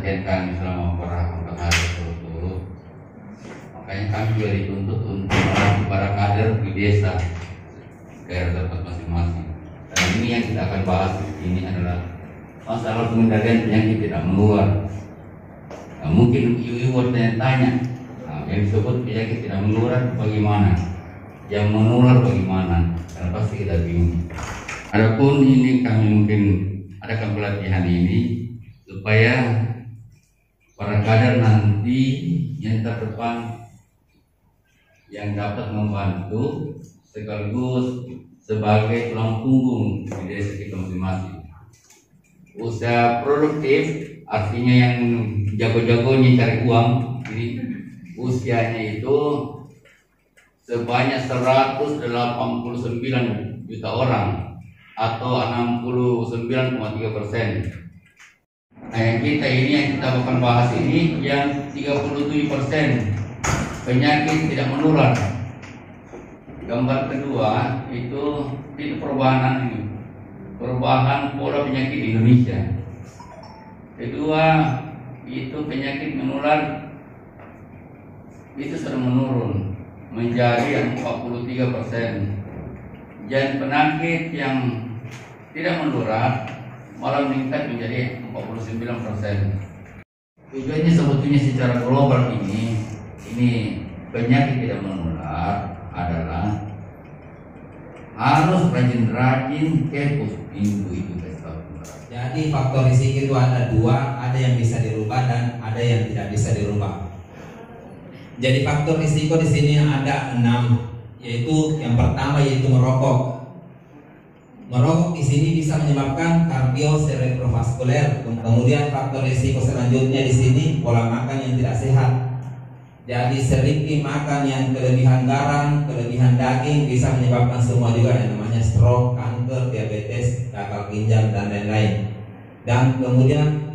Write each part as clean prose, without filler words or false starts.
perhatian kami selama beberapa hari berturut-turut. Makanya kami juga dituntut untuk melatih para kader di desa daerah tempat masing-masing. Dan ini yang kita akan bahas ini adalah masalah pengendalian penyakit tidak menular. Nah, mungkin ibu-ibu bertanya-tanya, yang disebut penyakit tidak menular bagaimana? Yang menular bagaimana? Karena pasti kita bingung. Adapun ini kami mungkin adakan pelatihan ini supaya para kader nanti yang terdepan yang dapat membantu sekaligus sebagai tulang punggung di desa kita masing-masing. Usaha produktif artinya yang jago-jagonya cari uang, ini usianya itu sebanyak 189 juta orang atau 69,3%. Nah, yang kita ini yang kita akan bahas ini yang 37% penyakit tidak menular. Gambar kedua itu perubahan ini, perubahan pola penyakit di Indonesia. Kedua itu penyakit menular itu sedang menurun menjadi 43%. Dan penyakit yang tidak menular malah meningkat menjadi 49%. Tujuannya sebetulnya secara global ini penyakit tidak menular adalah harus rajin-rajin ke puskesmas itu. Jadi faktor risiko itu ada dua, ada yang bisa dirubah dan ada yang tidak bisa dirubah. Jadi faktor risiko di sini ada 6, yaitu yang pertama yaitu merokok. Merokok di sini bisa menyebabkan kardiocerebrovaskuler. Kemudian faktor risiko selanjutnya di sini pola makan yang tidak sehat. Jadi sering makan yang kelebihan garam, kelebihan daging bisa menyebabkan semua juga yang namanya stroke, kanker, diabetes, gagal ginjal dan lain-lain. Dan kemudian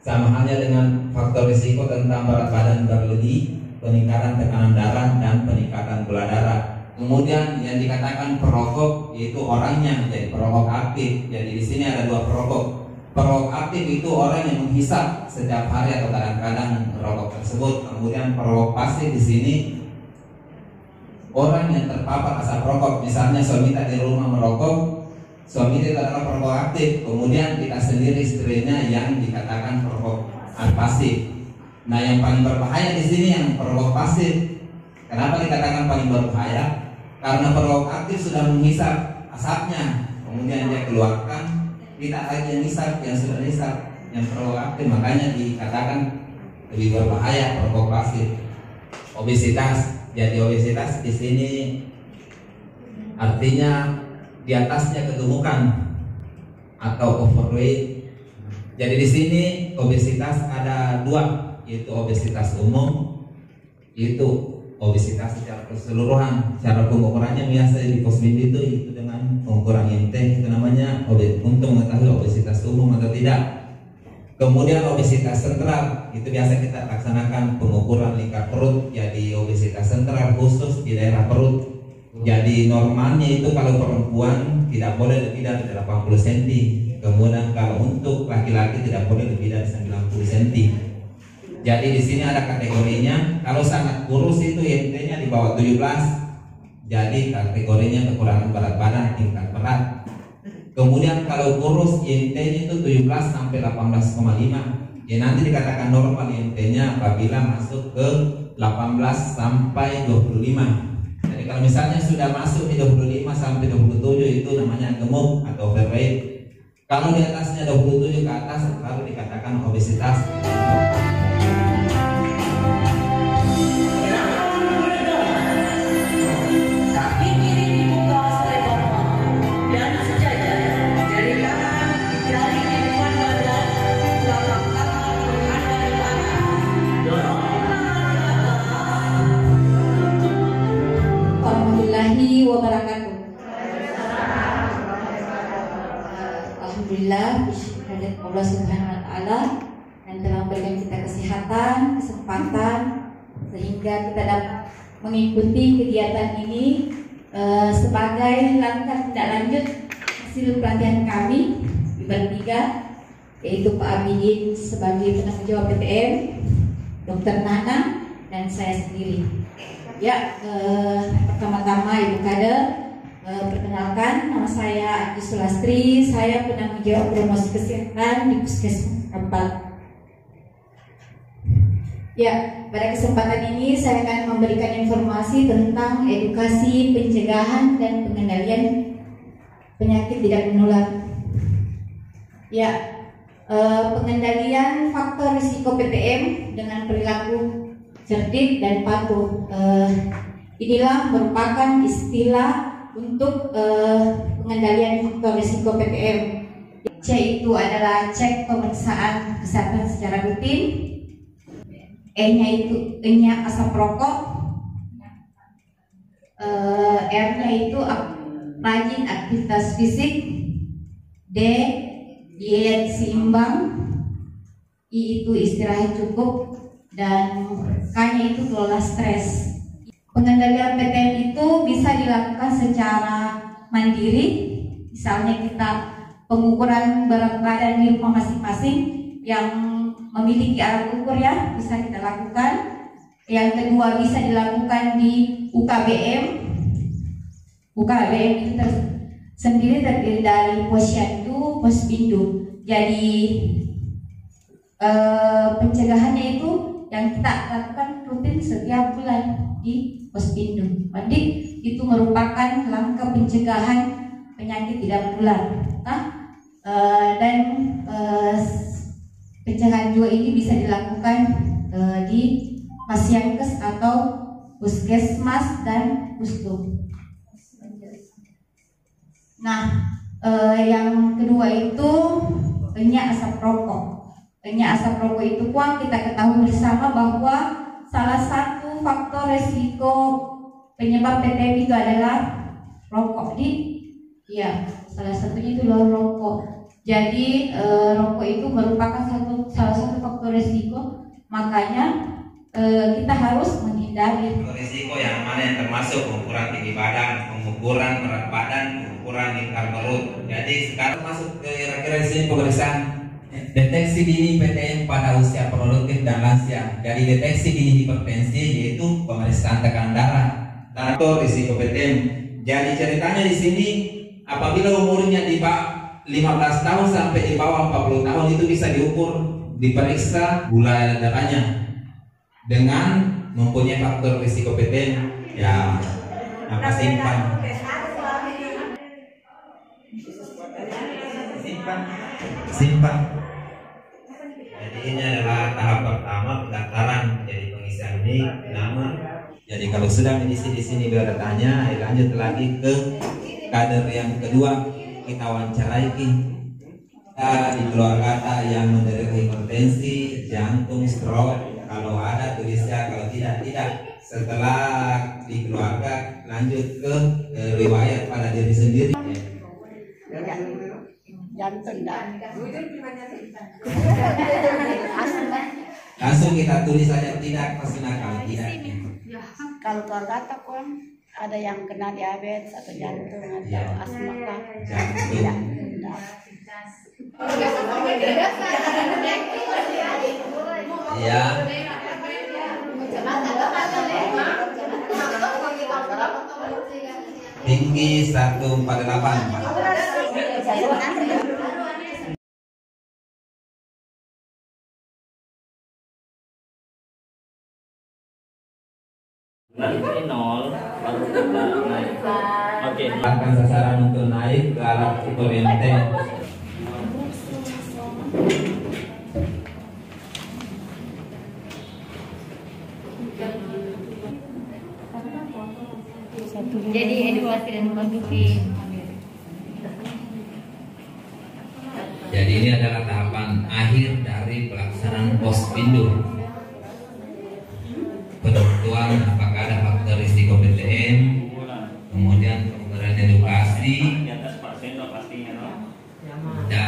sama halnya dengan faktor risiko tentang berat badan berlebih, peningkatan tekanan darah dan peningkatan gula darah. Kemudian yang dikatakan perokok yaitu orangnya menjadi perokok aktif. Jadi di sini ada dua perokok. Perokok aktif itu orang yang menghisap setiap hari atau kadang-kadang rokok tersebut. Kemudian perokok pasif di sini orang yang terpapar asap rokok. Misalnya suami tak di rumah merokok, suami itu adalah perokok aktif. Kemudian kita sendiri istrinya yang dikatakan perokok pasif. Nah, yang paling berbahaya di sini yang perokok pasif. Kenapa dikatakan paling berbahaya? Karena perokok aktif sudah menghisap asapnya, kemudian dia keluarkan. Tidak lagi yang hisap, yang sudah hisap, yang perokok aktif, makanya dikatakan lebih berbahaya perokok pasif. Obesitas, jadi obesitas di sini artinya di atasnya kegemukan atau overweight. Jadi di sini obesitas ada dua, yaitu obesitas umum, yaitu obesitas secara keseluruhan. Cara pengukurannya biasa di Posbin itu dengan pengukuran IMT, itu namanya untuk mengetahui obesitas umum atau tidak. Kemudian obesitas sentral itu biasa kita laksanakan pengukuran lingkar perut. Jadi obesitas sentral khusus di daerah perut. Jadi normalnya itu kalau perempuan tidak boleh lebih dari 80 cm. Kemudian kalau untuk laki-laki tidak boleh lebih dari 90 cm. Jadi di sini ada kategorinya. Kalau sangat kurus itu IMT-nya di bawah 17. Jadi kategorinya kekurangan berat badan tingkat berat. Kemudian kalau kurus IMT-nya itu 17 sampai 18,5. Ya nanti dikatakan normal IMT-nya apabila masuk ke 18 sampai 25. Jadi kalau misalnya sudah masuk di 25 sampai 27 itu namanya gemuk atau overweight. Kalau di atasnya 27 ke atas baru dikatakan obesitas. Wabarakatuh. Alhamdulillah, bersyukur Allah Subhanahu wa taala yang telah memberikan kita kesehatan, kesempatan sehingga kita dapat mengikuti kegiatan ini sebagai langkah tindak lanjut hasil pelatihan kami bertiga yaitu Pak Abidin sebagai penanggung jawab PTM, Dr. Nana, dan saya sendiri. Ya, pertama-tama Ibu Kader, perkenalkan, nama saya Andi Sulastri, saya penanggung jawab promosi kesehatan di Puskesmas Rambat. Ya, pada kesempatan ini saya akan memberikan informasi tentang edukasi, pencegahan, dan pengendalian penyakit tidak menular. Ya, pengendalian faktor risiko PTM dengan perilaku cerdik dan patuh. Inilah merupakan istilah untuk pengendalian faktor risiko PTM. C itu adalah cek pemeriksaan kesehatan secara rutin. E-nya asap rokok, R-nya itu rajin aktivitas fisik, D diet seimbang, I itu istirahat cukup, dan K-nya itu kelola stres. Pengendalian PTM itu bisa dilakukan secara mandiri, misalnya kita pengukuran berat badan di rumah masing-masing yang memiliki alat ukur ya, bisa kita lakukan. Yang kedua bisa dilakukan di UKBM. UKBM itu sendiri terdiri dari posyandu, pospindu. Jadi pencegahannya itu yang kita lakukan rutin setiap bulan di pospindu. Jadi itu merupakan langkah pencegahan penyakit tidak menular. Dan pencegahan juga ini bisa dilakukan di Pasyankes atau Puskesmas dan Pustu. Nah, yang kedua itu enya asap rokok. Enya asap rokok itu pun kita ketahui bersama bahwa salah satu faktor resiko penyebab PTM itu adalah rokok. Ya, salah satunya itu rokok. Jadi rokok itu merupakan salah satu faktor risiko, makanya kita harus menghindari. Risiko yang mana yang termasuk pengukuran tinggi badan, pengukuran berat badan, pengukuran lingkar perut. Jadi sekarang masuk ke kira-kira di sini pemeriksaan deteksi dini PTM pada usia produktif dan lansia. Jadi deteksi dini hipertensi yaitu pemeriksaan tekanan darah dan faktor risiko PTM. Jadi ceritanya di sini apabila umurnya di bawah 15 tahun sampai di bawah 40 tahun itu bisa diukur, diperiksa gula darahnya dengan mempunyai faktor risiko PTM. Ya, apa simpan? Simpan. Jadi ini adalah tahap pertama pendaftaran. Jadi pengisian ini nama. Jadi kalau sudah mengisi di sini biodatanya, lanjut lagi ke kader yang kedua. Kita wawancarai kita di keluarga yang menderita hipertensi, jantung, stroke. Kalau ada tulisnya, kalau tidak. Setelah di keluarga lanjut ke riwayat pada diri sendiri. Jantung dan langsung kita tulis saja tidak pasti kalau tidak. kalau keluarga takut ada yang kena diabetes atau jantung atau asma kan? Jantung. Ya. Tinggi 148. Nanti 0 baru kita naik. Oke. Akan sasaran untuk naik ke alat ukur ente. Jadi edukasi dan konsumsi. Jadi ini adalah tahapan akhir dari pelaksanaan pospindu. Penentuan apakah ada faktor risiko PTM, kemudian pemberian edukasi Di atas pasien pastinya, no? dan